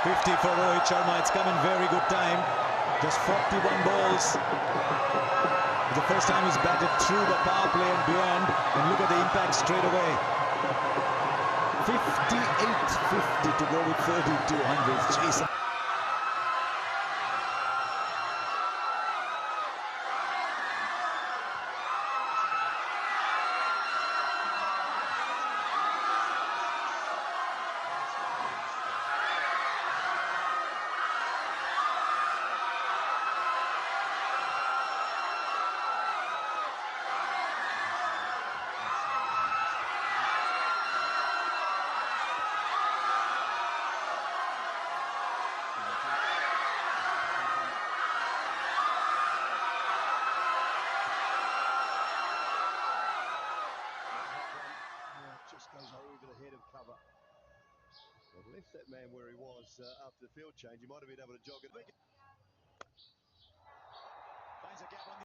50 for Rohit Sharma. It's come in very good time. Just 41 balls. The first time he's batted through the power play and beyond. And look at the impact straight away. 58-50 to go with 32 hundreds. Jeez. Goes over the head of cover. Well, left that man where he was after the field change. He might have been able to jog it.